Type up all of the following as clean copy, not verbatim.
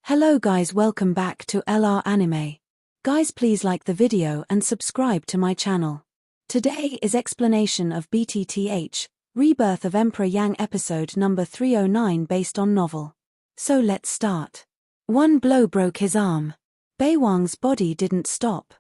Hello guys, welcome back to LR Anime. Guys, please like the video and subscribe to my channel. Today is explanation of BTTH Rebirth of Emperor Yang episode number 309 based on novel. So let's start. One blow broke his arm. Beiwang's body didn't stop.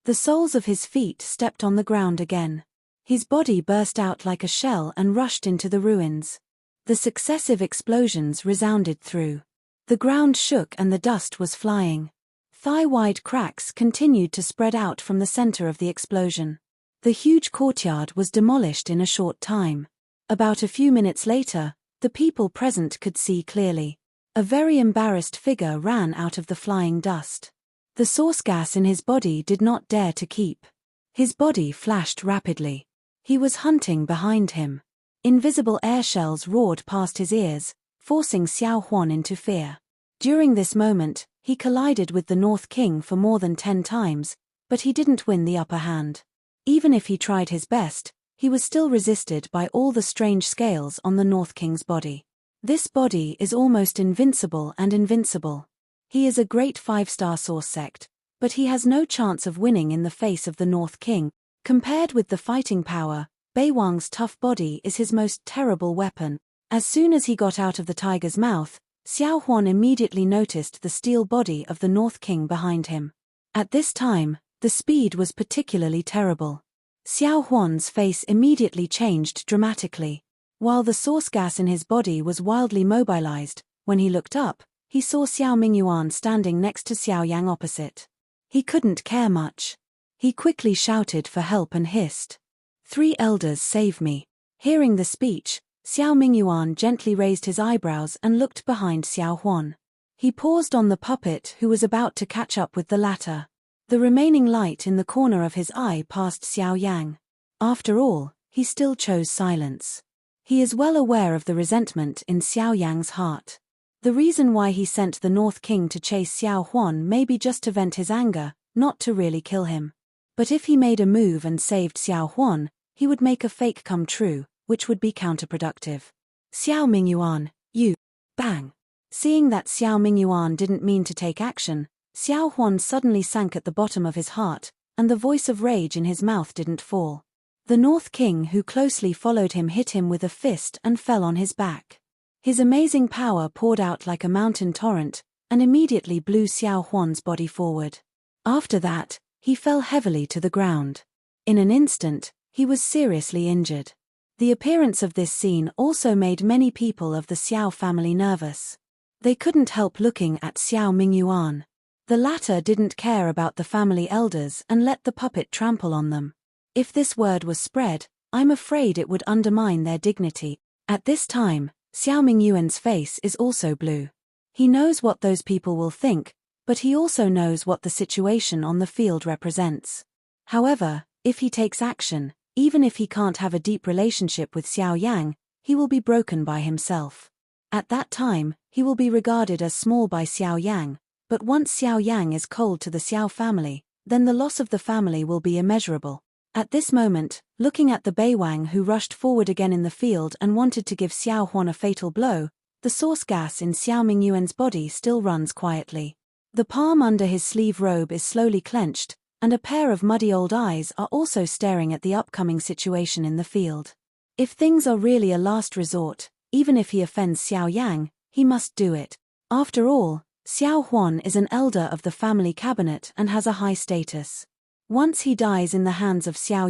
The soles of his feet stepped on the ground again. His body burst out like a shell and rushed into the ruins. The successive explosions resounded through. The ground shook and the dust was flying. Thigh-wide cracks continued to spread out from the center of the explosion. The huge courtyard was demolished in a short time. About a few minutes later, the people present could see clearly. A very embarrassed figure ran out of the flying dust. The source gas in his body did not dare to keep. His body flashed rapidly. He was hunting behind him. Invisible air shells roared past his ears, forcing Xiao Huan into fear. During this moment, he collided with the North King for more than 10 times, but he didn't win the upper hand. Even if he tried his best, he was still resisted by all the strange scales on the North King's body. This body is almost invincible and invincible. He is a great 5-star source sect, but he has no chance of winning in the face of the North King. Compared with the fighting power, Beiwang's tough body is his most terrible weapon. As soon as he got out of the tiger's mouth, Xiao Huan immediately noticed the steel body of the North King behind him. At this time, the speed was particularly terrible. Xiao Huan's face immediately changed dramatically. While the source gas in his body was wildly mobilized, when he looked up, he saw Xiao Mingyuan standing next to Xiao Yang opposite. He couldn't care much. He quickly shouted for help and hissed, "3 elders, save me." Hearing the speech, Xiao Mingyuan gently raised his eyebrows and looked behind Xiao Huan. He paused on the puppet who was about to catch up with the latter. The remaining light in the corner of his eye passed Xiao Yang. After all, he still chose silence. He is well aware of the resentment in Xiao Yang's heart. The reason why he sent the North King to chase Xiao Huan may be just to vent his anger, not to really kill him. But if he made a move and saved Xiao Huan, he would make a fake come true, which would be counterproductive. "Xiao Mingyuan, you!" Bang! Seeing that Xiao Mingyuan didn't mean to take action, Xiao Huan suddenly sank at the bottom of his heart, and the voice of rage in his mouth didn't fall. The North King who closely followed him hit him with a fist and fell on his back. His amazing power poured out like a mountain torrent, and immediately blew Xiao Huan's body forward. After that, he fell heavily to the ground. In an instant, he was seriously injured. The appearance of this scene also made many people of the Xiao family nervous. They couldn't help looking at Xiao Mingyuan. The latter didn't care about the family elders and let the puppet trample on them. If this word was spread, I'm afraid it would undermine their dignity. At this time, Xiao Mingyuan's face is also blue. He knows what those people will think, but he also knows what the situation on the field represents. However, if he takes action, even if he can't have a deep relationship with Xiao Yang, he will be broken by himself. At that time, he will be regarded as small by Xiao Yang, but once Xiao Yang is cold to the Xiao family, then the loss of the family will be immeasurable. At this moment, looking at the Beiwang who rushed forward again in the field and wanted to give Xiao Huan a fatal blow, the source gas in Xiao Mingyuan's body still runs quietly. The palm under his sleeve robe is slowly clenched, and a pair of muddy old eyes are also staring at the upcoming situation in the field. If things are really a last resort, even if he offends Xiao Yang, he must do it. After all, Xiao Huan is an elder of the family cabinet and has a high status. Once he dies in the hands of Xiao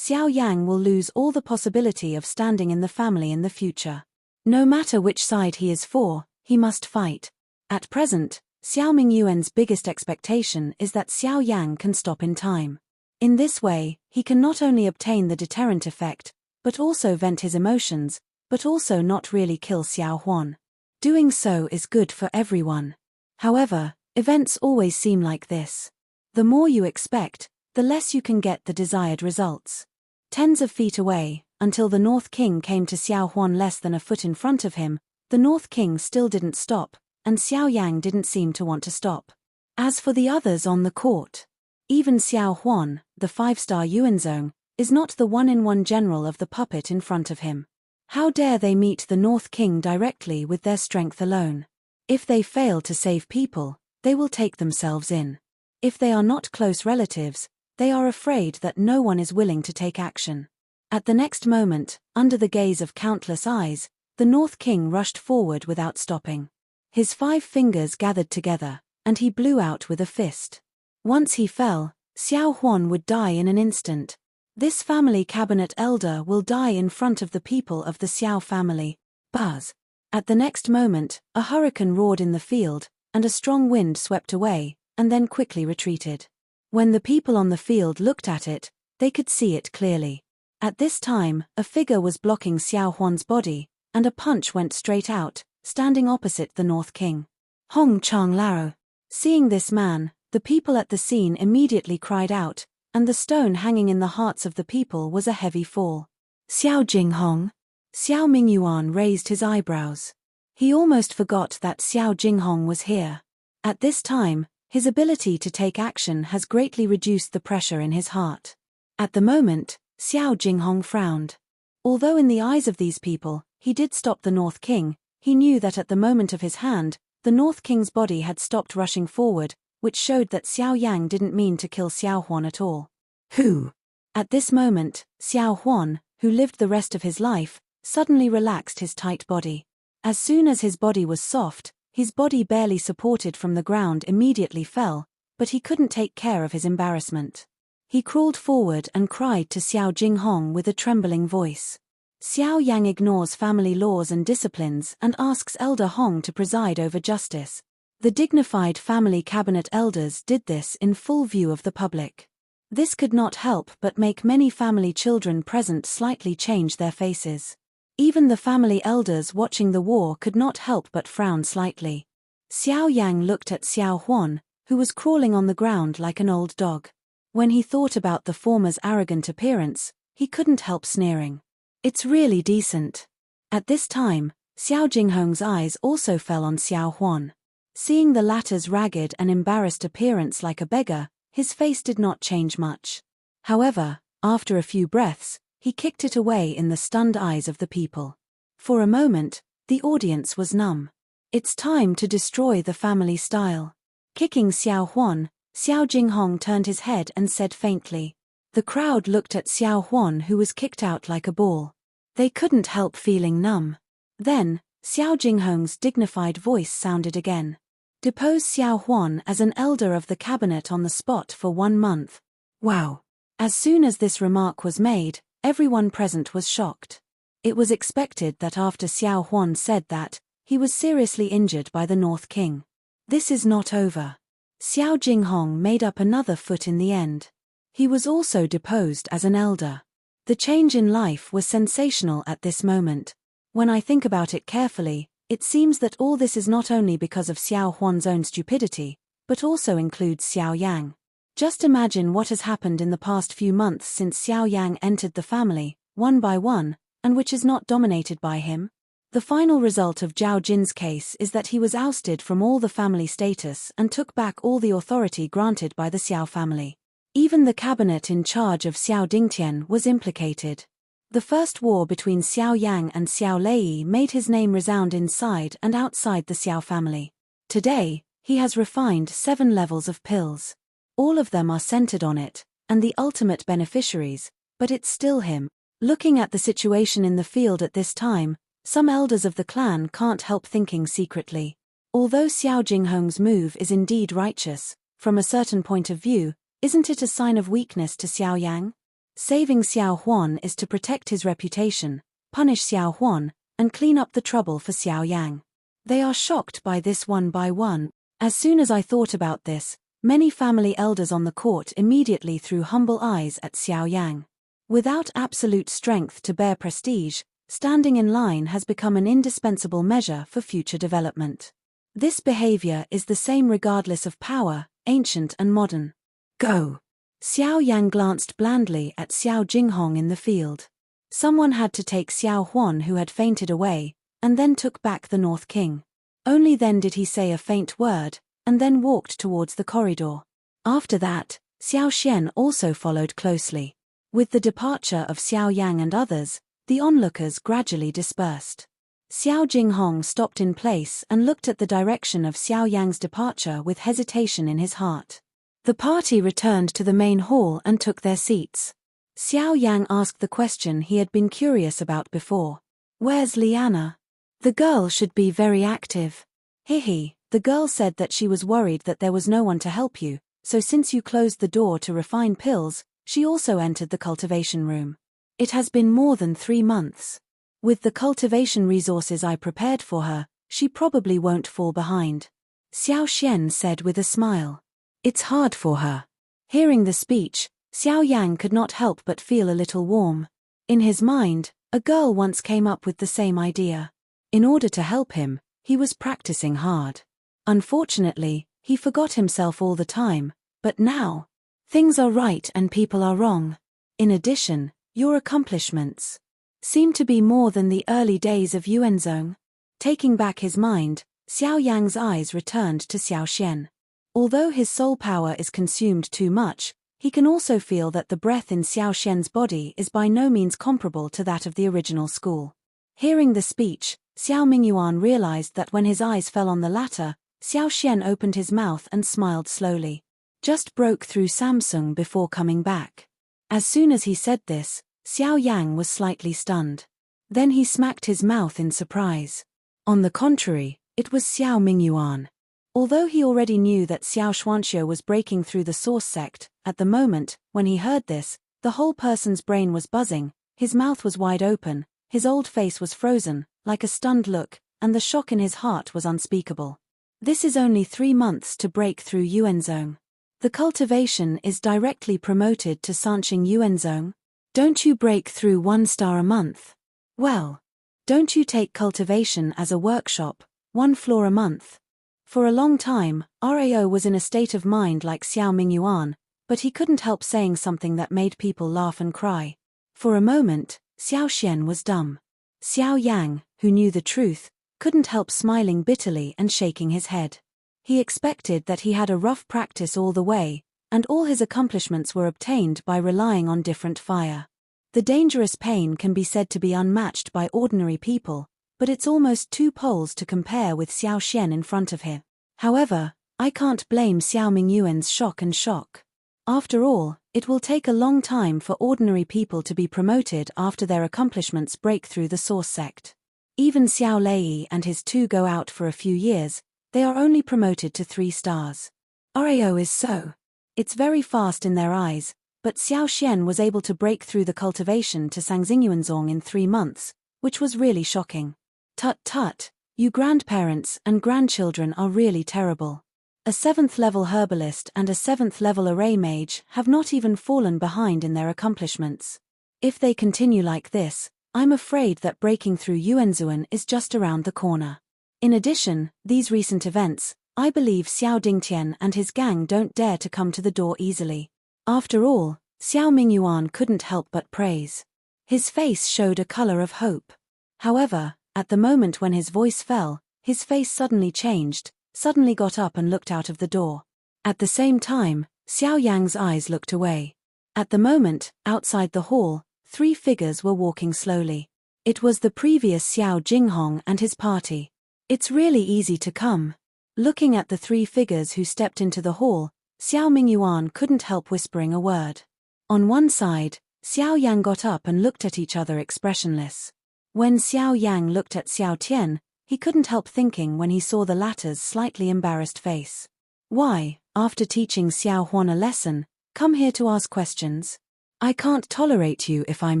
Yang will lose all the possibility of standing in the family in the future. No matter which side he is for, he must fight. At present, Xiao Mingyuan's biggest expectation is that Xiao Yang can stop in time. In this way, he can not only obtain the deterrent effect, but also vent his emotions, but also not really kill Xiao Huan. Doing so is good for everyone. However, events always seem like this. The more you expect, the less you can get the desired results. Tens of feet away, until the North King came to Xiao Huan less than a foot in front of him, the North King still didn't stop, and Xiao Yang didn't seem to want to stop. As for the others on the court, even Xiao Huan, the 5-star Yuanzong, is not the one-in-one general of the puppet in front of him. How dare they meet the North King directly with their strength alone? If they fail to save people, they will take themselves in. If they are not close relatives, they are afraid that no one is willing to take action. At the next moment, under the gaze of countless eyes, the North King rushed forward without stopping. His 5 fingers gathered together, and he blew out with a fist. Once he fell, Xiao Huan would die in an instant. This family cabinet elder will die in front of the people of the Xiao family. Buzz. At the next moment, a hurricane roared in the field, and a strong wind swept away, and then quickly retreated. When the people on the field looked at it, they could see it clearly. At this time, a figure was blocking Xiao Huan's body, and a punch went straight out, standing opposite the North King. Hong Chang Lao. Seeing this man, the people at the scene immediately cried out, and the stone hanging in the hearts of the people was a heavy fall. Xiao Jinghong. Xiao Mingyuan raised his eyebrows. He almost forgot that Xiao Jinghong was here. At this time, his ability to take action has greatly reduced the pressure in his heart. At the moment, Xiao Jinghong frowned. Although in the eyes of these people, he did stop the North King, he knew that at the moment of his hand, the North King's body had stopped rushing forward, which showed that Xiao Yang didn't mean to kill Xiao Huan at all. Who? At this moment, Xiao Huan, who lived the rest of his life, suddenly relaxed his tight body. As soon as his body was soft, his body barely supported from the ground immediately fell, but he couldn't take care of his embarrassment. He crawled forward and cried to Xiao Jinghong with a trembling voice. Xiao Yang ignores family laws and disciplines and asks Elder Hong to preside over justice. The dignified family cabinet elders did this in full view of the public. This could not help but make many family children present slightly change their faces. Even the family elders watching the war could not help but frown slightly. Xiao Yang looked at Xiao Huan, who was crawling on the ground like an old dog. When he thought about the former's arrogant appearance, he couldn't help sneering. It's really decent. At this time, Xiao Jinghong's eyes also fell on Xiao Huan. Seeing the latter's ragged and embarrassed appearance like a beggar, his face did not change much. However, after a few breaths, he kicked it away in the stunned eyes of the people. For a moment, the audience was numb. It's time to destroy the family style. Kicking Xiao Huan, Xiao Jinghong turned his head and said faintly. The crowd looked at Xiao Huan, who was kicked out like a ball. They couldn't help feeling numb. Then, Xiao Jinghong's dignified voice sounded again. Depose Xiao Huan as an elder of the cabinet on the spot for 1 month. Wow! As soon as this remark was made, everyone present was shocked. It was expected that after Xiao Huan said that, he was seriously injured by the North King. This is not over. Xiao Jinghong made up another foot in the end. He was also deposed as an elder. The change in life was sensational at this moment. When I think about it carefully, it seems that all this is not only because of Xiao Huan's own stupidity, but also includes Xiao Yang. Just imagine what has happened in the past few months since Xiao Yang entered the family, one by one, and which is not dominated by him. The final result of Zhao Jin's case is that he was ousted from all the family status and took back all the authority granted by the Xiao family. Even the cabinet in charge of Xiao Dingtian was implicated. The first war between Xiao Yang and Xiao Lei made his name resound inside and outside the Xiao family. Today, he has refined 7 levels of pills. All of them are centered on it, and the ultimate beneficiaries, but it's still him. Looking at the situation in the field at this time, some elders of the clan can't help thinking secretly. Although Xiao Jinghong's move is indeed righteous, from a certain point of view, isn't it a sign of weakness to Xiao Yang? Saving Xiao Huan is to protect his reputation, punish Xiao Huan, and clean up the trouble for Xiao Yang. They are shocked by this one by one. As soon as I thought about this, many family elders on the court immediately threw humble eyes at Xiao Yang. Without absolute strength to bear prestige, standing in line has become an indispensable measure for future development. This behavior is the same regardless of power, ancient and modern. Go! Xiao Yang glanced blandly at Xiao Jinghong in the field. Someone had to take Xiao Huan, who had fainted, away, and then took back the North King. Only then did he say a faint word, and then walked towards the corridor. After that, Xiao Xian also followed closely. With the departure of Xiao Yang and others, the onlookers gradually dispersed. Xiao Jinghong stopped in place and looked at the direction of Xiao Yang's departure with hesitation in his heart. The party returned to the main hall and took their seats. Xiao Yang asked the question he had been curious about before. Where's Liana? The girl should be very active. Hihi, the girl said that she was worried that there was no one to help you, so since you closed the door to refine pills, she also entered the cultivation room. It has been more than 3 months. With the cultivation resources I prepared for her, she probably won't fall behind. Xiao Xian said with a smile. It's hard for her. Hearing the speech, Xiao Yang could not help but feel a little warm. In his mind, a girl once came up with the same idea. In order to help him, he was practicing hard. Unfortunately, he forgot himself all the time, but now, things are right and people are wrong. In addition, your accomplishments seem to be more than the early days of Yuanzhong. Taking back his mind, Xiao Yang's eyes returned to Xiao Xian. Although his soul power is consumed too much, he can also feel that the breath in Xiao Xian's body is by no means comparable to that of the original school. Hearing the speech, Xiao Mingyuan realized that when his eyes fell on the latter, Xiao Xian opened his mouth and smiled slowly. Just broke through Samsung before coming back. As soon as he said this, Xiao Yang was slightly stunned. Then he smacked his mouth in surprise. On the contrary, it was Xiao Mingyuan. Although he already knew that Xiao Xuanxiu was breaking through the source sect, at the moment, when he heard this, the whole person's brain was buzzing, his mouth was wide open, his old face was frozen, like a stunned look, and the shock in his heart was unspeakable. This is only 3 months to break through Yuanzhong. The cultivation is directly promoted to Sanqing Yuanzhong. Don't you break through 1 star a month? Well, don't you take cultivation as a workshop, 1 floor a month? For a long time, Rao was in a state of mind like Xiao Mingyuan, but he couldn't help saying something that made people laugh and cry. For a moment, Xiao Xian was dumb. Xiao Yang, who knew the truth, couldn't help smiling bitterly and shaking his head. He expected that he had a rough practice all the way, and all his accomplishments were obtained by relying on different fire. The dangerous pain can be said to be unmatched by ordinary people, but it's almost 2 poles to compare with Xiao Xian in front of him. However, I can't blame Xiao Mingyuan's shock. After all, it will take a long time for ordinary people to be promoted after their accomplishments break through the source sect. Even Xiao Lei and his 2 go out for a few years, they are only promoted to 3 stars. Rao is so. It's very fast in their eyes, but Xiao Xian was able to break through the cultivation to Sangxingyuanzong in 3 months, which was really shocking. Tut, you grandparents and grandchildren are really terrible. A 7th level herbalist and a 7th level array mage have not even fallen behind in their accomplishments. If they continue like this, I'm afraid that breaking through Yuanzhong is just around the corner. In addition, these recent events, I believe Xiao Dingtian and his gang don't dare to come to the door easily. After all, Xiao Mingyuan couldn't help but praise. His face showed a color of hope. However, at the moment when his voice fell, his face suddenly changed, suddenly got up and looked out of the door. At the same time, Xiao Yang's eyes looked away. At the moment, outside the hall, 3 figures were walking slowly. It was the previous Xiao Jinghong and his party. It's really easy to come. Looking at the 3 figures who stepped into the hall, Xiao Mingyuan couldn't help whispering a word. On one side, Xiao Yang got up and looked at each other expressionless. When Xiao Yang looked at Xiao Tian, he couldn't help thinking when he saw the latter's slightly embarrassed face. Why, after teaching Xiao Huan a lesson, come here to ask questions? I can't tolerate you if I'm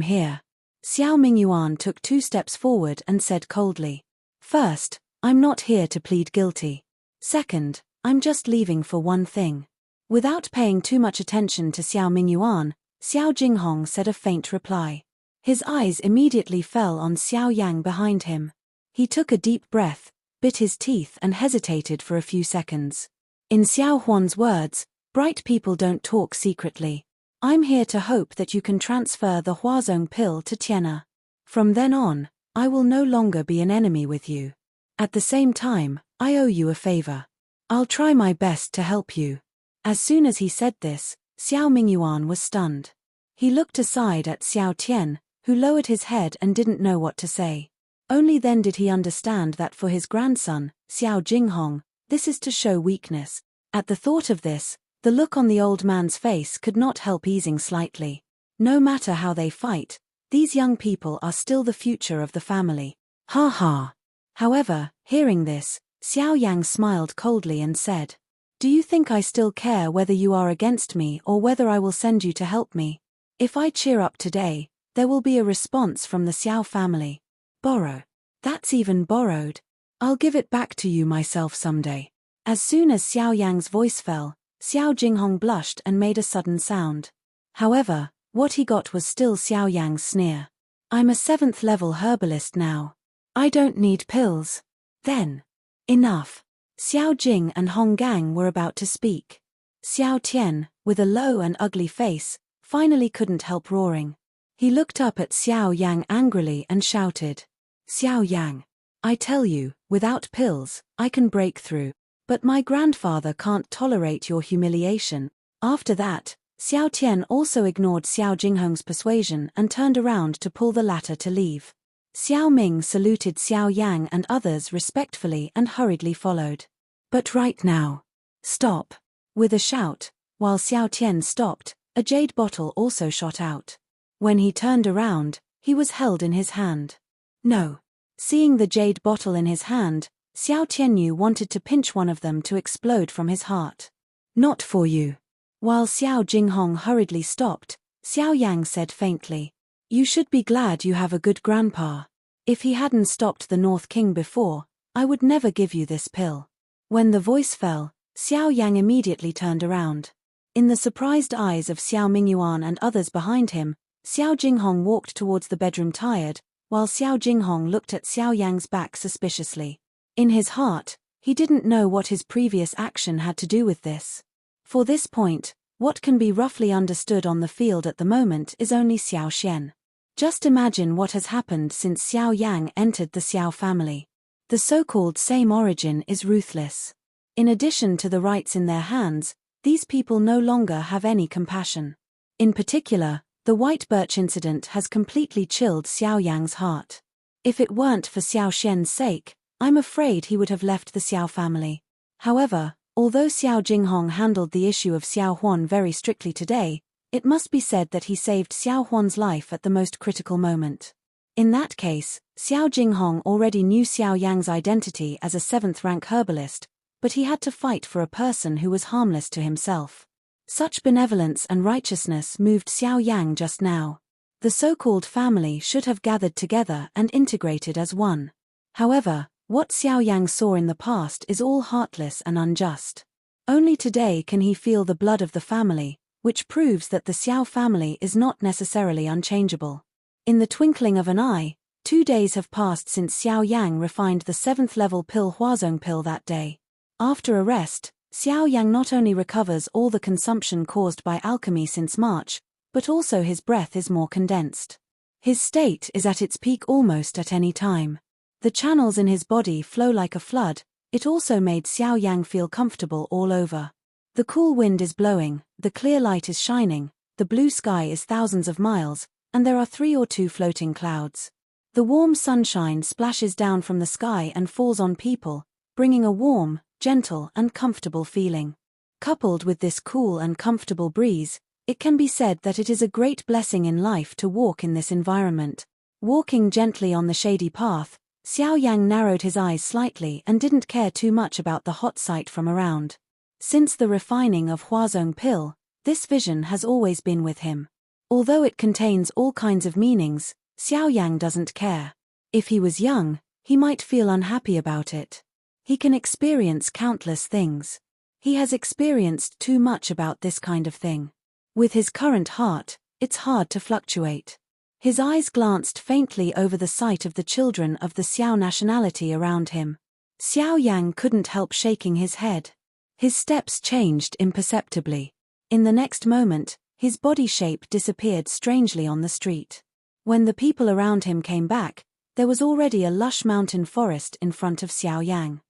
here. Xiao Mingyuan took 2 steps forward and said coldly. First, I'm not here to plead guilty. Second, I'm just leaving for one thing. Without paying too much attention to Xiao Mingyuan, Xiao Jinghong said a faint reply. His eyes immediately fell on Xiao Yang behind him. He took a deep breath, bit his teeth and hesitated for a few seconds. In Xiao Huan's words, bright people don't talk secretly. I'm here to hope that you can transfer the Huazong pill to Tiana. From then on, I will no longer be an enemy with you. At the same time, I owe you a favor. I'll try my best to help you. As soon as he said this, Xiao Mingyuan was stunned. He looked aside at Xiao Tian, who lowered his head and didn't know what to say. Only then did he understand that for his grandson, Xiao Jinghong, this is to show weakness. At the thought of this, the look on the old man's face could not help easing slightly. No matter how they fight, these young people are still the future of the family. Ha ha. However, hearing this, Xiao Yang smiled coldly and said, "Do you think I still care whether you are against me or whether I will send you to help me? If I cheer up today, there will be a response from the Xiao family. Borrow. That's even borrowed. I'll give it back to you myself someday." As soon as Xiao Yang's voice fell, Xiao Jinghong blushed and made a sudden sound. However, what he got was still Xiao Yang's sneer. "I'm a 7th level herbalist now. I don't need pills." Then. Enough. Xiao Jing and Hong Gang were about to speak. Xiao Tian, with a low and ugly face, finally couldn't help roaring. He looked up at Xiao Yang angrily and shouted, "Xiao Yang, I tell you, without pills, I can break through. But my grandfather can't tolerate your humiliation." After that, Xiao Tian also ignored Xiao Jinghong's persuasion and turned around to pull the latter to leave. Xiao Ming saluted Xiao Yang and others respectfully and hurriedly followed. "But right now. Stop." With a shout, while Xiao Tian stopped, a jade bottle also shot out. When he turned around, he was held in his hand. No. Seeing the jade bottle in his hand, Xiao Tianyu wanted to pinch one of them to explode from his heart. "Not for you." While Xiao Jinghong hurriedly stopped, Xiao Yang said faintly, "You should be glad you have a good grandpa. If he hadn't stopped the North King before, I would never give you this pill." When the voice fell, Xiao Yang immediately turned around. In the surprised eyes of Xiao Mingyuan and others behind him, Xiao Jinghong walked towards the bedroom tired, while Xiao Jinghong looked at Xiao Yang's back suspiciously. In his heart, he didn't know what his previous action had to do with this. For this point, what can be roughly understood on the field at the moment is only Xiao Xian. Just imagine what has happened since Xiao Yang entered the Xiao family. The so-called same origin is ruthless. In addition to the rights in their hands, these people no longer have any compassion. In particular, the white birch incident has completely chilled Xiao Yang's heart. If it weren't for Xiao Xian's sake, I'm afraid he would have left the Xiao family. However, although Xiao Jinghong handled the issue of Xiao Huan very strictly today, it must be said that he saved Xiao Huan's life at the most critical moment. In that case, Xiao Jinghong already knew Xiao Yang's identity as a 7th-rank herbalist, but he had to fight for a person who was harmless to himself. Such benevolence and righteousness moved Xiao Yang just now. The so-called family should have gathered together and integrated as one. However, what Xiao Yang saw in the past is all heartless and unjust. Only today can he feel the blood of the family, which proves that the Xiao family is not necessarily unchangeable. In the twinkling of an eye, 2 days have passed since Xiao Yang refined the 7th-level pill Huazong pill that day. After a rest, Xiao Yang not only recovers all the consumption caused by alchemy since March, but also his breath is more condensed. His state is at its peak almost at any time. The channels in his body flow like a flood. It also made Xiao Yang feel comfortable all over. The cool wind is blowing, the clear light is shining, the blue sky is thousands of miles, and there are 3 or 2 floating clouds. The warm sunshine splashes down from the sky and falls on people, bringing a warm, gentle and comfortable feeling. Coupled with this cool and comfortable breeze, it can be said that it is a great blessing in life to walk in this environment. Walking gently on the shady path, Xiao Yang narrowed his eyes slightly and didn't care too much about the hot sight from around. Since the refining of Huazong pill, this vision has always been with him. Although it contains all kinds of meanings, Xiao Yang doesn't care. If he was young, he might feel unhappy about it. He can experience countless things. He has experienced too much about this kind of thing. With his current heart, it's hard to fluctuate. His eyes glanced faintly over the sight of the children of the Xiao nationality around him. Xiao Yang couldn't help shaking his head. His steps changed imperceptibly. In the next moment, his body shape disappeared strangely on the street. When the people around him came back, there was already a lush mountain forest in front of Xiao Yang.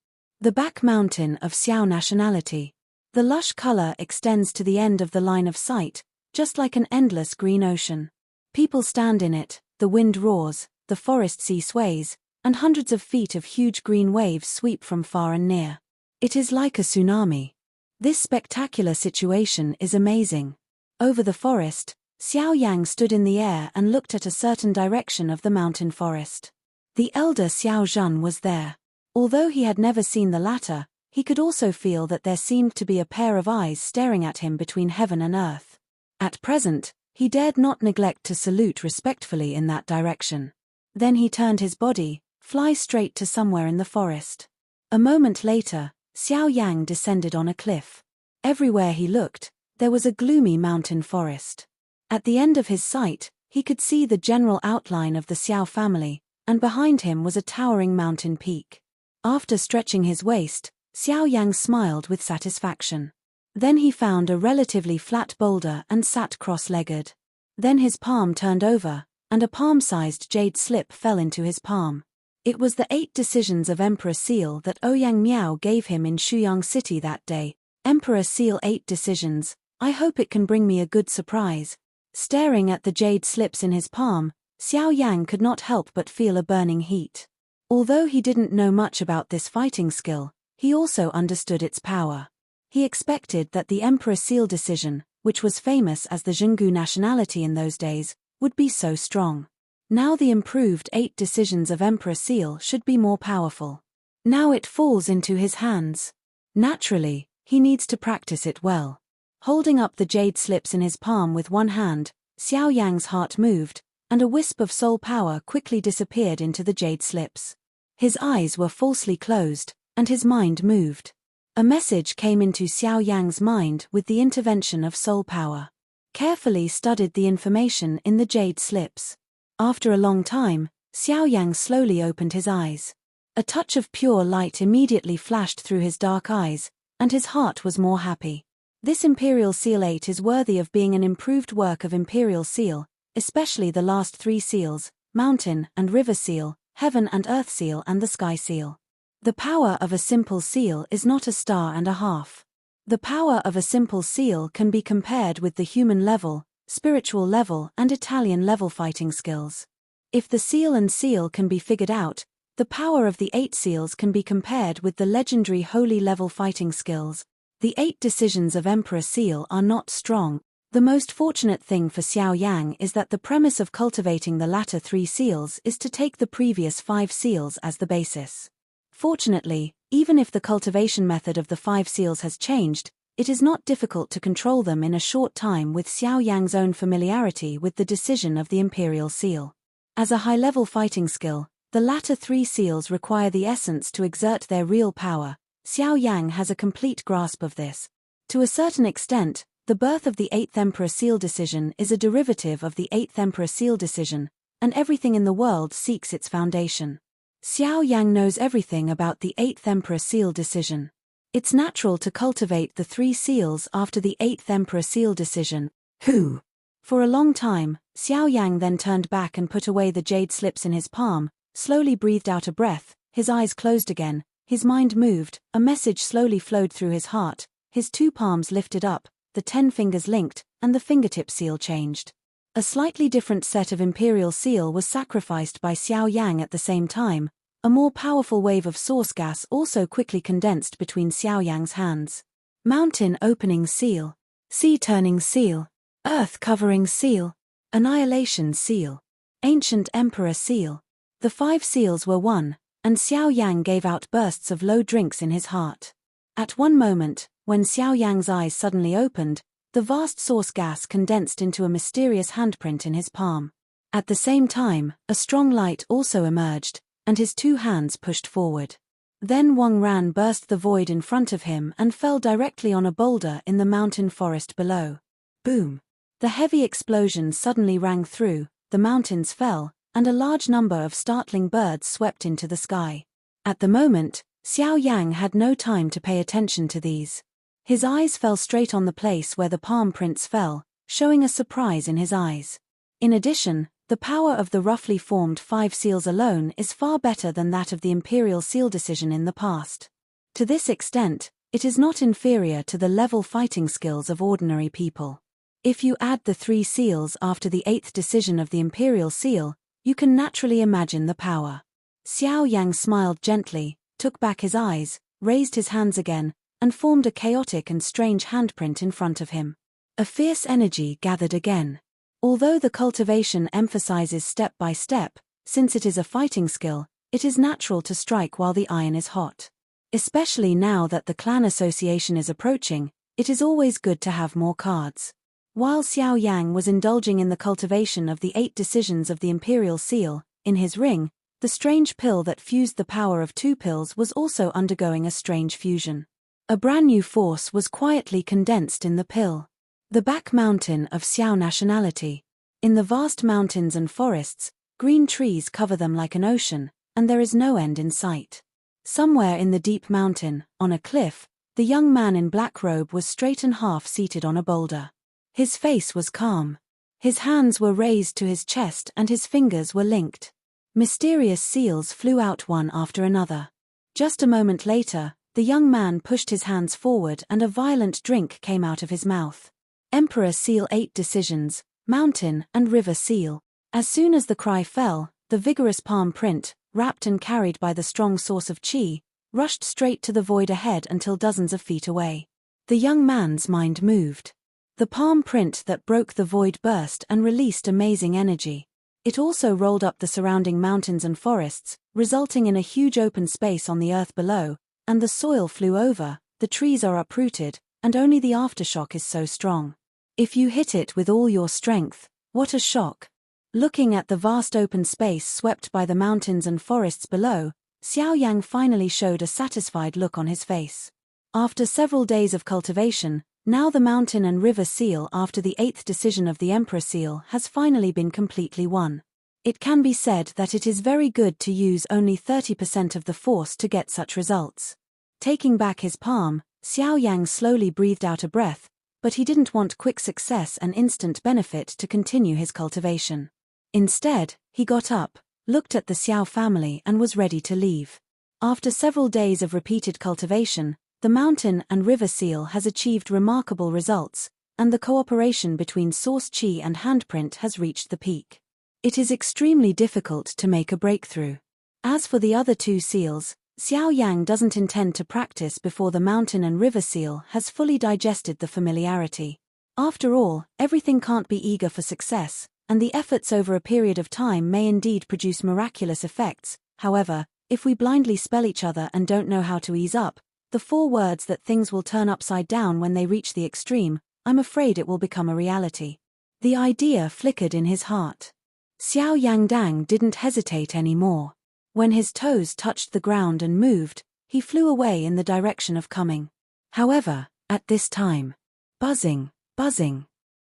The back mountain of Xiao nationality. The lush color extends to the end of the line of sight, just like an endless green ocean. People stand in it, the wind roars, the forest sea sways, and hundreds of feet of huge green waves sweep from far and near. It is like a tsunami. This spectacular situation is amazing. Over the forest, Xiao Yan stood in the air and looked at a certain direction of the mountain forest. The elder Xiao Zhan was there. Although he had never seen the latter, he could also feel that there seemed to be a pair of eyes staring at him between heaven and earth. At present, he dared not neglect to salute respectfully in that direction. Then he turned his body, fly straight to somewhere in the forest. A moment later, Xiao Yang descended on a cliff. Everywhere he looked, there was a gloomy mountain forest. At the end of his sight, he could see the general outline of the Xiao family, and behind him was a towering mountain peak. After stretching his waist, Xiao Yang smiled with satisfaction. Then he found a relatively flat boulder and sat cross-legged. Then his palm turned over, and a palm-sized jade slip fell into his palm. It was the 8 decisions of Emperor Seal that Ouyang Miao gave him in Shuyang City that day. Emperor Seal 8 decisions, I hope it can bring me a good surprise. Staring at the jade slips in his palm, Xiao Yang could not help but feel a burning heat. Although he didn't know much about this fighting skill, he also understood its power. He expected that the Emperor Seal decision, which was famous as the Zhenggu nationality in those days, would be so strong. Now the improved 8 decisions of Emperor Seal should be more powerful. Now it falls into his hands. Naturally, he needs to practice it well. Holding up the jade slips in his palm with one hand, Xiao Yang's heart moved, and a wisp of soul power quickly disappeared into the jade slips. His eyes were falsely closed, and his mind moved. A message came into Xiao Yang's mind with the intervention of soul power. Carefully studied the information in the jade slips. After a long time, Xiao Yang slowly opened his eyes. A touch of pure light immediately flashed through his dark eyes, and his heart was more happy. This Imperial Seal 8 is worthy of being an improved work of Imperial Seal, especially the last 3 seals, Mountain and River Seal, Heaven and Earth Seal and the Sky Seal. The power of a simple seal is not a star and a half. The power of a simple seal can be compared with the human level, spiritual level and Italian level fighting skills. If the seal and seal can be figured out, the power of the 8 seals can be compared with the legendary holy level fighting skills. The 8 decisions of Emperor Seal are not strong. The most fortunate thing for Xiao Yang is that the premise of cultivating the latter 3 seals is to take the previous 5 seals as the basis. Fortunately, even if the cultivation method of the 5 seals has changed, it is not difficult to control them in a short time with Xiao Yang's own familiarity with the decision of the Imperial Seal. As a high-level fighting skill, the latter 3 seals require the essence to exert their real power. Xiao Yang has a complete grasp of this. To a certain extent, the birth of the 8th Emperor Seal decision is a derivative of the 8th Emperor Seal decision, and everything in the world seeks its foundation. Xiao Yang knows everything about the 8th Emperor Seal decision. It's natural to cultivate the 3 seals after the 8th Emperor Seal decision. Who? For a long time, Xiao Yang then turned back and put away the jade slips in his palm, slowly breathed out a breath, his eyes closed again, his mind moved, a message slowly flowed through his heart, his 2 palms lifted up, the 10 fingers linked, and the fingertip seal changed. A slightly different set of Imperial Seal was sacrificed by Xiao Yang at the same time. A more powerful wave of source gas also quickly condensed between Xiao Yang's hands. Mountain Opening Seal, Sea Turning Seal, Earth Covering Seal, Annihilation Seal, Ancient Emperor Seal. The 5 seals were one, and Xiao Yang gave out bursts of low drinks in his heart. At one moment, when Xiao Yang's eyes suddenly opened, the vast source gas condensed into a mysterious handprint in his palm. At the same time, a strong light also emerged, and his 2 hands pushed forward. Then Wang Ran burst the void in front of him and fell directly on a boulder in the mountain forest below. Boom! The heavy explosion suddenly rang through, the mountains fell, and a large number of startling birds swept into the sky. At the moment, Xiao Yang had no time to pay attention to these. His eyes fell straight on the place where the palm prints fell, showing a surprise in his eyes. In addition, the power of the roughly formed 5 seals alone is far better than that of the Imperial Seal decision in the past. To this extent, it is not inferior to the level fighting skills of ordinary people. If you add the 3 seals after the 8th decision of the Imperial Seal, you can naturally imagine the power. Xiao Yang smiled gently, took back his eyes, raised his hands again, and formed a chaotic and strange handprint in front of him. A fierce energy gathered again. Although the cultivation emphasizes step by step, since it is a fighting skill, it is natural to strike while the iron is hot. Especially now that the clan association is approaching, it is always good to have more cards. While Xiao Yang was indulging in the cultivation of the 8 decisions of the Imperial Seal, in his ring, the strange pill that fused the power of 2 pills was also undergoing a strange fusion. A brand new force was quietly condensed in the pill. The back mountain of Xiao nationality. In the vast mountains and forests, green trees cover them like an ocean, and there is no end in sight. Somewhere in the deep mountain, on a cliff, the young man in black robe was straight and half-seated on a boulder. His face was calm. His hands were raised to his chest and his fingers were linked. Mysterious seals flew out one after another. Just a moment later, the young man pushed his hands forward and a violent drink came out of his mouth. Emperor Seal 8 decisions, Mountain and River Seal. As soon as the cry fell, the vigorous palm print, wrapped and carried by the strong source of qi, rushed straight to the void ahead until dozens of feet away. The young man's mind moved. The palm print that broke the void burst and released amazing energy. It also rolled up the surrounding mountains and forests, resulting in a huge open space on the earth below, and the soil flew over, the trees are uprooted, and only the aftershock is so strong. If you hit it with all your strength, what a shock! Looking at the vast open space swept by the mountains and forests below, Xiao Yang finally showed a satisfied look on his face. After several days of cultivation, now the mountain and river seal after the 8th decision of the Emperor Seal has finally been completely won. It can be said that it is very good to use only 30% of the force to get such results. Taking back his palm, Xiao Yang slowly breathed out a breath, but he didn't want quick success and instant benefit to continue his cultivation. Instead, he got up, looked at the Xiao family and was ready to leave. After several days of repeated cultivation, the mountain and river seal has achieved remarkable results, and the cooperation between source qi and handprint has reached the peak. It is extremely difficult to make a breakthrough. As for the other 2 seals, Xiao Yang doesn't intend to practice before the mountain and river seal has fully digested the familiarity. After all, everything can't be eager for success, and the efforts over a period of time may indeed produce miraculous effects. However, if we blindly spell each other and don't know how to ease up, the 4 words that things will turn upside down when they reach the extreme, I'm afraid it will become a reality. The idea flickered in his heart. Xiao Yangdang didn't hesitate anymore. When his toes touched the ground and moved, he flew away in the direction of coming. However, at this time, buzzing.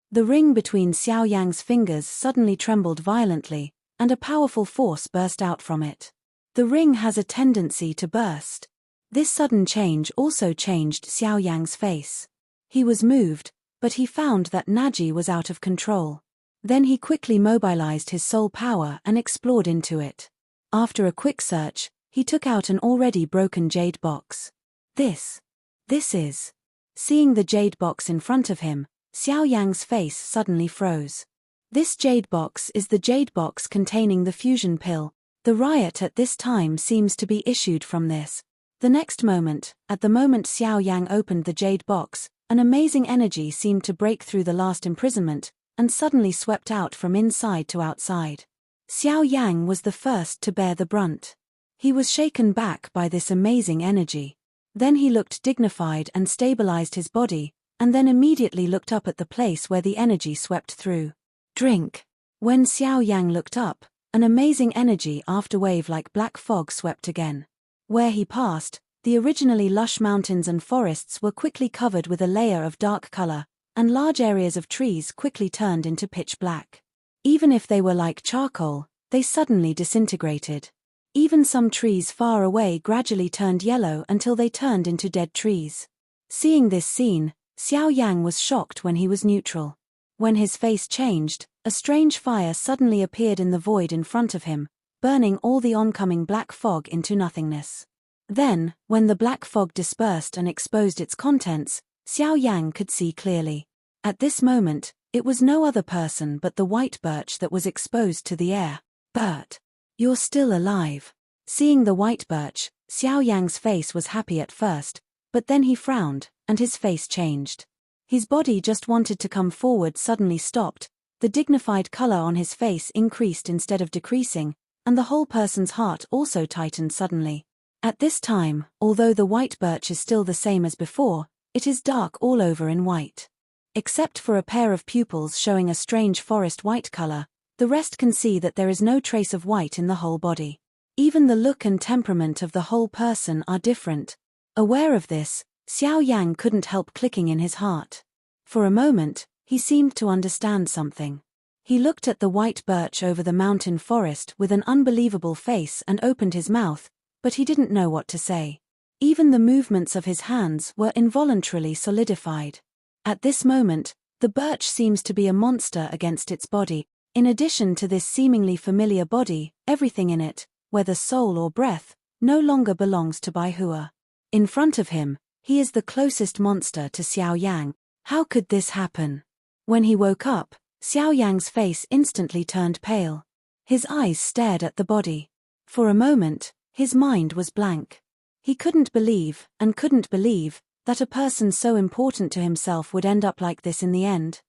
The ring between Xiao Yang's fingers suddenly trembled violently, and a powerful force burst out from it. The ring has a tendency to burst. This sudden change also changed Xiao Yang's face. He was moved, but he found that Naji was out of control. Then he quickly mobilized his soul power and explored into it. After a quick search, he took out an already broken jade box. This is. Seeing the jade box in front of him, Xiao Yang's face suddenly froze. This jade box is the jade box containing the fusion pill. The riot at this time seems to be issued from this. The next moment, at the moment Xiao Yang opened the jade box, an amazing energy seemed to break through the last imprisonment, and suddenly swept out from inside to outside. Xiao Yang was the first to bear the brunt. He was shaken back by this amazing energy. Then he looked dignified and stabilized his body, and then immediately looked up at the place where the energy swept through. Drink. When Xiao Yang looked up, an amazing energy afterwave like black fog swept again. Where he passed, the originally lush mountains and forests were quickly covered with a layer of dark color, and large areas of trees quickly turned into pitch black. Even if they were like charcoal, they suddenly disintegrated. Even some trees far away gradually turned yellow until they turned into dead trees. Seeing this scene, Xiao Yang was shocked when he was neutral. When his face changed, a strange fire suddenly appeared in the void in front of him, burning all the oncoming black fog into nothingness. Then, when the black fog dispersed and exposed its contents, Xiao Yang could see clearly. At this moment, it was no other person but the white birch that was exposed to the air. "Bert, you're still alive." Seeing the white birch, Xiao Yang's face was happy at first, but then he frowned, and his face changed. His body just wanted to come forward suddenly stopped, the dignified color on his face increased instead of decreasing, and the whole person's heart also tightened suddenly. At this time, although the white birch is still the same as before, it is dark all over in white. Except for a pair of pupils showing a strange forest white color, the rest can see that there is no trace of white in the whole body. Even the look and temperament of the whole person are different. Aware of this, Xiao Yang couldn't help clicking in his heart. For a moment, he seemed to understand something. He looked at the white birch over the mountain forest with an unbelievable face and opened his mouth, but he didn't know what to say. Even the movements of his hands were involuntarily solidified. At this moment, the birch seems to be a monster against its body. In addition to this seemingly familiar body, everything in it, whether soul or breath, no longer belongs to Baihua. In front of him, he is the closest monster to Xiao Yang. How could this happen? When he woke up, Xiao Yang's face instantly turned pale. His eyes stared at the body. For a moment, his mind was blank. He couldn't believe, that a person so important to himself would end up like this in the end.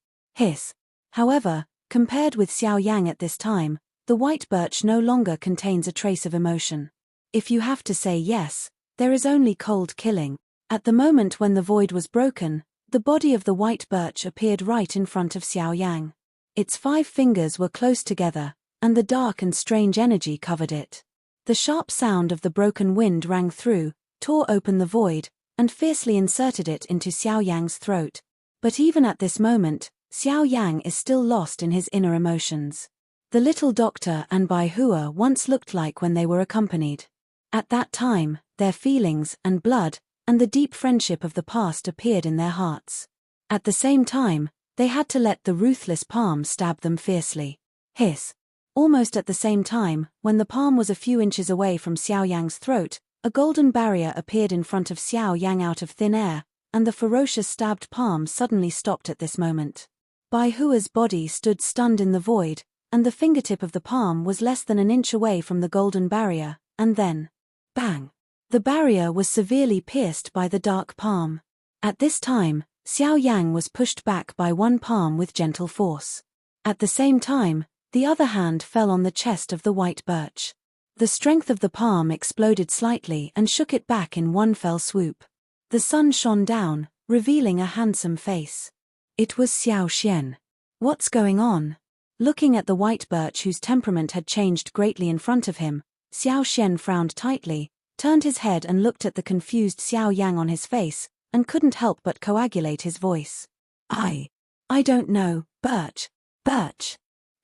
However, compared with Xiao Yang at this time, the white birch no longer contains a trace of emotion. If you have to say yes, there is only cold killing. At the moment when the void was broken, the body of the white birch appeared right in front of Xiao Yang. Its 5 fingers were close together, and the dark and strange energy covered it. The sharp sound of the broken wind rang through, tore open the void, and fiercely inserted it into Xiao Yang's throat. But even at this moment, Xiao Yang is still lost in his inner emotions. The little doctor and Baihua once looked like when they were accompanied. At that time, their feelings and blood, and the deep friendship of the past appeared in their hearts. At the same time, they had to let the ruthless palm stab them fiercely. Almost at the same time, when the palm was a few inches away from Xiao Yang's throat, a golden barrier appeared in front of Xiao Yang out of thin air, and the ferocious stabbed palm suddenly stopped at this moment. Baihua's body stood stunned in the void, and the fingertip of the palm was less than an inch away from the golden barrier, and then, bang! The barrier was severely pierced by the dark palm. At this time, Xiao Yang was pushed back by one palm with gentle force. At the same time, the other hand fell on the chest of the white birch. The strength of the palm exploded slightly and shook it back in one fell swoop. The sun shone down, revealing a handsome face. It was Xiao Xian. What's going on? Looking at the white birch whose temperament had changed greatly in front of him, Xiao Xian frowned tightly, turned his head and looked at the confused Xiao Yang on his face, and couldn't help but coagulate his voice. I don't know, birch.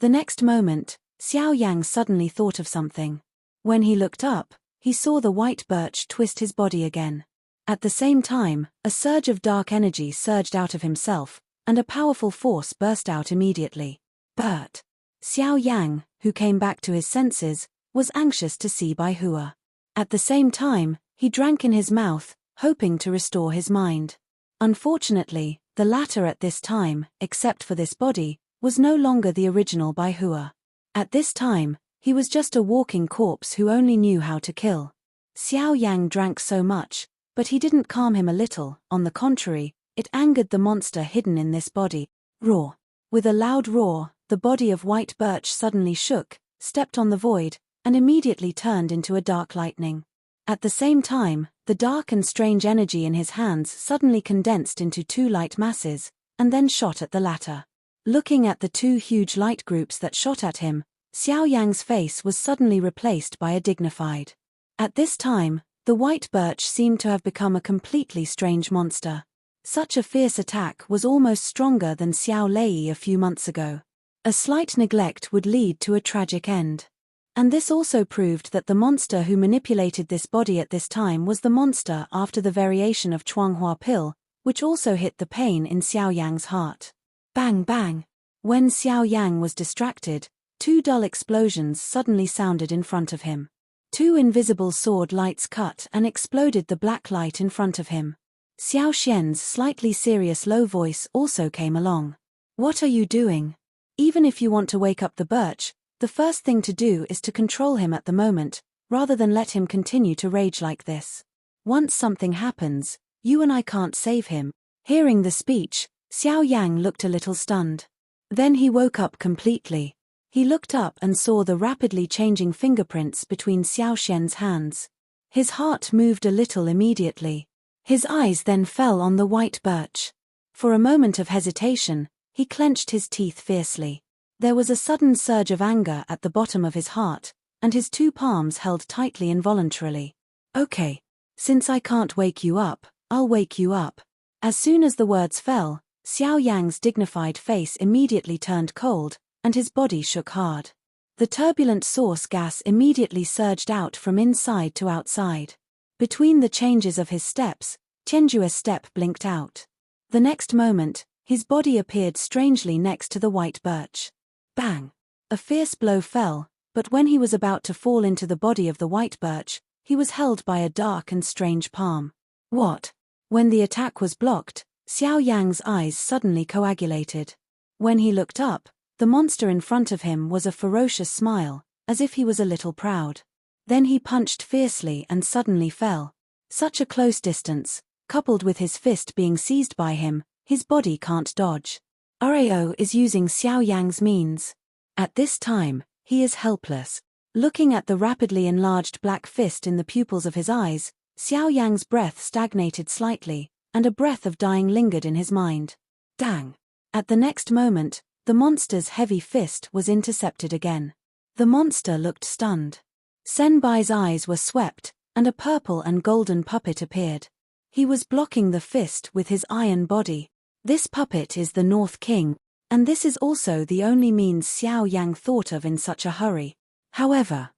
The next moment, Xiao Yang suddenly thought of something. When he looked up, he saw the white birch twist his body again. At the same time, a surge of dark energy surged out of himself, and a powerful force burst out immediately. Xiao Yang, who came back to his senses, was anxious to see Baihua. At the same time, he drank in his mouth, hoping to restore his mind. Unfortunately, the latter at this time, except for this body, was no longer the original Baihua. At this time, he was just a walking corpse who only knew how to kill. Xiao Yang drank so much, but he didn't calm him a little, on the contrary, it angered the monster hidden in this body. Roar! With a loud roar, the body of white birch suddenly shook, stepped on the void, and immediately turned into a dark lightning. At the same time, the dark and strange energy in his hands suddenly condensed into 2 light masses, and then shot at the latter. Looking at the 2 huge light groups that shot at him, Xiao Yang's face was suddenly replaced by a dignified. At this time, the white birch seemed to have become a completely strange monster. Such a fierce attack was almost stronger than Xiao Lei a few months ago. A slight neglect would lead to a tragic end. And this also proved that the monster who manipulated this body at this time was the monster after the variation of Chuanghua pill, which also hit the pain in Xiao Yang's heart. Bang bang! When Xiao Yang was distracted, 2 dull explosions suddenly sounded in front of him. 2 invisible sword lights cut and exploded the black light in front of him. Xiao Xian's slightly serious low voice also came along. What are you doing? Even if you want to wake up the birch, the first thing to do is to control him at the moment, rather than let him continue to rage like this. Once something happens, you and I can't save him. Hearing the speech, Xiao Yang looked a little stunned. Then he woke up completely. He looked up and saw the rapidly changing fingerprints between Xiao Xian's hands. His heart moved a little immediately. His eyes then fell on the white birch. For a moment of hesitation, he clenched his teeth fiercely. There was a sudden surge of anger at the bottom of his heart, and his two palms held tightly involuntarily. Okay. Since I can't wake you up, I'll wake you up. As soon as the words fell, Xiao Yang's dignified face immediately turned cold, and his body shook hard. The turbulent source gas immediately surged out from inside to outside. Between the changes of his steps, Tianjue's step blinked out. The next moment, his body appeared strangely next to the white birch. Bang! A fierce blow fell, but when he was about to fall into the body of the white birch, he was held by a dark and strange palm. What? When the attack was blocked, Xiao Yang's eyes suddenly coagulated. When he looked up, the monster in front of him was a ferocious smile, as if he was a little proud. Then he punched fiercely and suddenly fell. Such a close distance, coupled with his fist being seized by him, his body can't dodge. Rao is using Xiao Yang's means. At this time, he is helpless. Looking at the rapidly enlarged black fist in the pupils of his eyes, Xiao Yang's breath stagnated slightly, and a breath of dying lingered in his mind. Dang! At the next moment, the monster's heavy fist was intercepted again. The monster looked stunned. Senbai's eyes were swept, and a purple and golden puppet appeared. He was blocking the fist with his iron body. This puppet is the North King, and this is also the only means Xiao Yang thought of in such a hurry. However,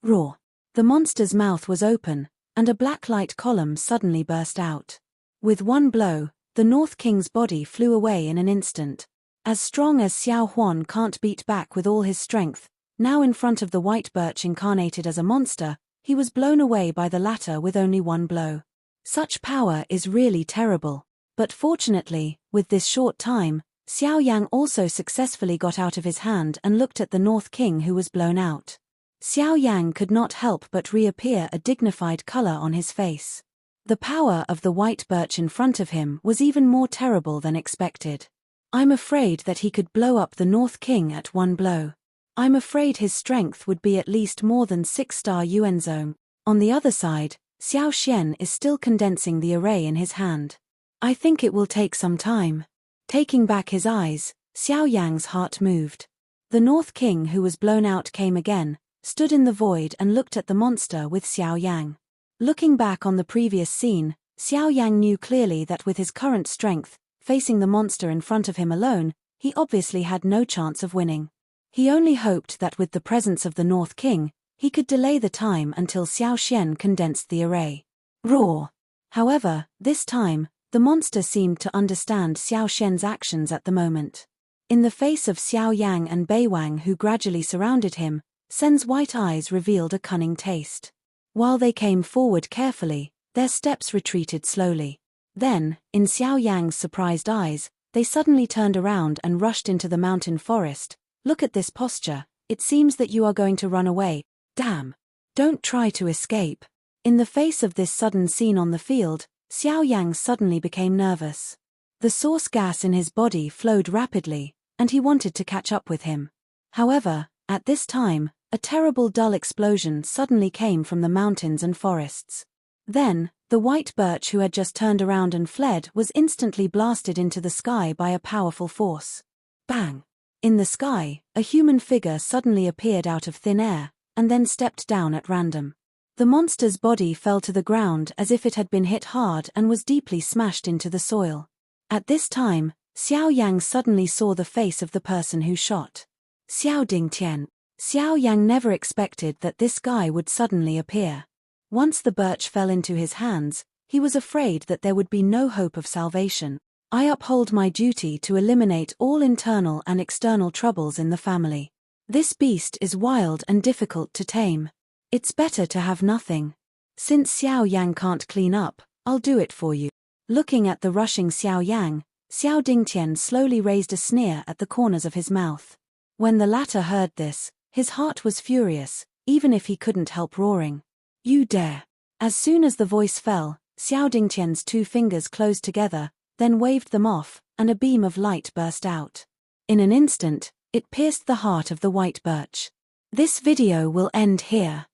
roar! The monster's mouth was open, and a black light column suddenly burst out. With one blow, the North King's body flew away in an instant. As strong as Xiao Huan can't beat back with all his strength, now in front of the white birch incarnated as a monster, he was blown away by the latter with only one blow. Such power is really terrible. But fortunately, with this short time, Xiao Yang also successfully got out of his hand and looked at the North King who was blown out. Xiao Yang could not help but reappear a dignified color on his face. The power of the white birch in front of him was even more terrible than expected. I'm afraid that he could blow up the North King at one blow. I'm afraid his strength would be at least more than 6-star Yuanzong. On the other side, Xiao Xian is still condensing the array in his hand. I think it will take some time. Taking back his eyes, Xiao Yang's heart moved. The North King who was blown out came again, stood in the void and looked at the monster with Xiao Yang. Looking back on the previous scene, Xiao Yang knew clearly that with his current strength, facing the monster in front of him alone, he obviously had no chance of winning. He only hoped that with the presence of the North King, he could delay the time until Xiao Xian condensed the array. Roar! However, this time, the monster seemed to understand Xiao Xian's actions at the moment. In the face of Xiao Yang and Bei Wang who gradually surrounded him, Sen's white eyes revealed a cunning taste. While they came forward carefully, their steps retreated slowly. Then, in Xiao Yang's surprised eyes, they suddenly turned around and rushed into the mountain forest. Look at this posture, it seems that you are going to run away. Damn! Don't try to escape. In the face of this sudden scene on the field, Xiao Yang suddenly became nervous. The source gas in his body flowed rapidly, and he wanted to catch up with him. However, at this time, a terrible dull explosion suddenly came from the mountains and forests. Then, the white birch who had just turned around and fled was instantly blasted into the sky by a powerful force. Bang! In the sky, a human figure suddenly appeared out of thin air, and then stepped down at random. The monster's body fell to the ground as if it had been hit hard and was deeply smashed into the soil. At this time, Xiao Yang suddenly saw the face of the person who shot. Xiao Dingtian. Xiao Yang never expected that this guy would suddenly appear. Once the birch fell into his hands, he was afraid that there would be no hope of salvation. I uphold my duty to eliminate all internal and external troubles in the family. This beast is wild and difficult to tame. It's better to have nothing. Since Xiao Yang can't clean up, I'll do it for you. Looking at the rushing Xiao Yang, Xiao Dingtian slowly raised a sneer at the corners of his mouth. When the latter heard this, his heart was furious. even if he couldn't help roaring. You dare. As soon as the voice fell, Xiao Dingtian's 2 fingers closed together, then waved them off, and a beam of light burst out. In an instant, it pierced the heart of the white birch. This video will end here.